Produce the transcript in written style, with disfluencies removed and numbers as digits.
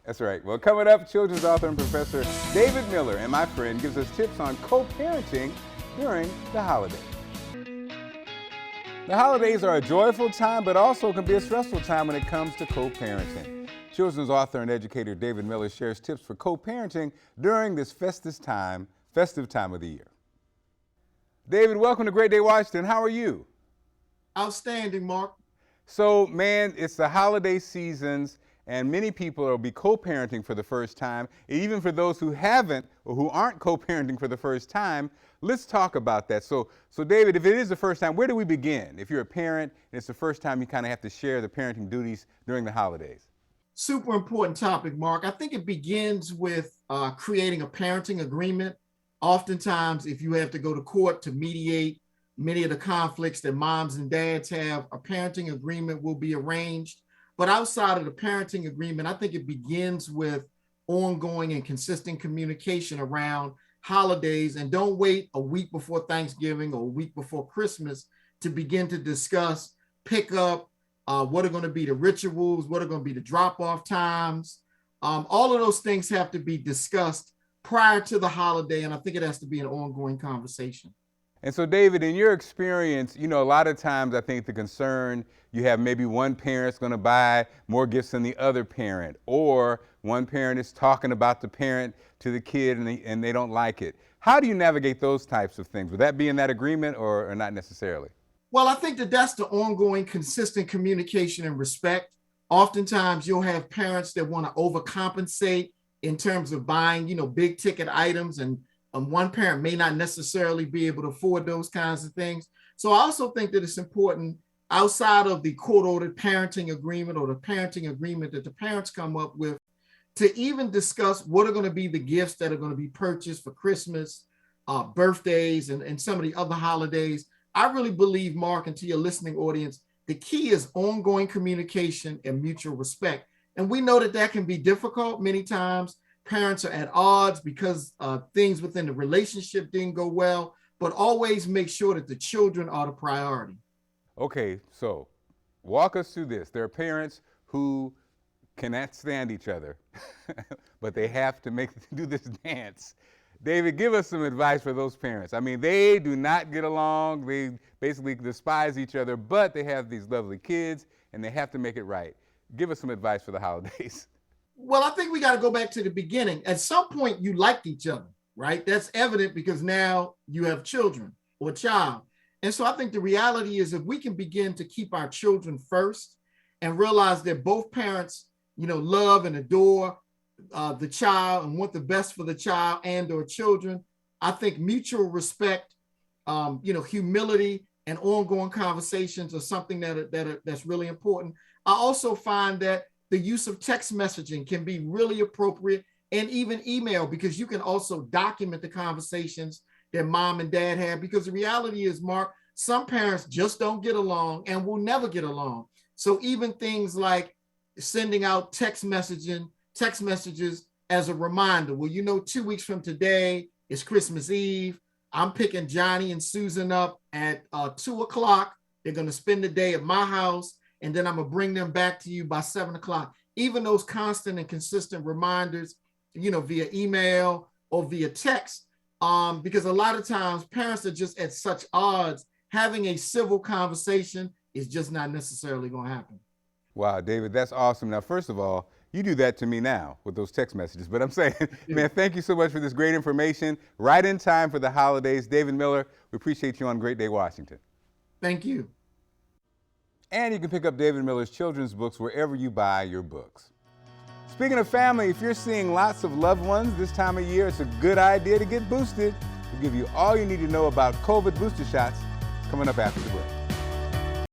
That's right. Well, coming up, children's author and professor David Miller and my friend gives us tips on co-parenting during the holidays. The holidays are a joyful time, but also can be a stressful time when it comes to co-parenting. Children's author and educator David Miller shares tips for co-parenting during this festive time of the year. David, welcome to Great Day Washington. How are you? Outstanding, Mark. So, man, it's the holiday seasons, and many people will be co-parenting for the first time. Even for those who haven't or who aren't co-parenting for the first time, let's talk about that. So David, if it is the first time, where do we begin? If you're a parent and it's the first time you kind of have to share the parenting duties during the holidays. Super important topic, Mark. I think it begins with creating a parenting agreement. Oftentimes, if you have to go to court to mediate many of the conflicts that moms and dads have, a parenting agreement will be arranged. But outside of the parenting agreement, I think it begins with ongoing and consistent communication around holidays. And don't wait a week before Thanksgiving or a week before Christmas to begin to discuss pickup, what are going to be the rituals, what are going to be the drop-off times. All of those things have to be discussed prior to the holiday, and I think it has to be an ongoing conversation. And so, David, in your experience, a lot of times I think the concern, you have maybe one parent's going to buy more gifts than the other parent, or one parent is talking about the parent to the kid and they don't like it. How do you navigate those types of things? Would that be in that agreement or not necessarily? Well, I think that's the ongoing, consistent communication and respect. Oftentimes, you'll have parents that want to overcompensate in terms of buying, big ticket items, and one parent may not necessarily be able to afford those kinds of things. So I also think that it's important, outside of the court-ordered parenting agreement or the parenting agreement that the parents come up with, to even discuss what are going to be the gifts that are going to be purchased for Christmas, birthdays, and some of the other holidays. I really believe, Mark, and to your listening audience, the key is ongoing communication and mutual respect. And we know that can be difficult. Many times parents are at odds because things within the relationship didn't go well, but always make sure that the children are the priority. Okay, so walk us through this. There are parents who cannot stand each other, but they have to do this dance. David, give us some advice for those parents. I mean, they do not get along. They basically despise each other, but they have these lovely kids and they have to make it right. Give us some advice for the holidays. Well, I think we got to go back to the beginning. At some point, you liked each other, right? That's evident because now you have children or a child. And so I think the reality is if we can begin to keep our children first and realize that both parents, love and adore the child and want the best for the child and or children, I think mutual respect, humility and ongoing conversations are something that's really important. I also find that the use of text messaging can be really appropriate, and even email, because you can also document the conversations that mom and dad have, because the reality is, Mark, some parents just don't get along and will never get along. So even things like sending out text messages as a reminder. Well, 2 weeks from today is Christmas Eve. I'm picking Johnny and Susan up at 2:00. They're going to spend the day at my house, and then I'm going to bring them back to you by 7:00. Even those constant and consistent reminders, via email or via text, because a lot of times parents are just at such odds. Having a civil conversation is just not necessarily going to happen. Wow, David, that's awesome. Now, first of all, you do that to me now with those text messages, but I'm saying, man, thank you so much for this great information. Right in time for the holidays. David Miller, we appreciate you on Great Day Washington. Thank you. And you can pick up David Miller's children's books wherever you buy your books. Speaking of family, if you're seeing lots of loved ones this time of year, it's a good idea to get boosted. We'll give you all you need to know about COVID booster shots coming up after the break.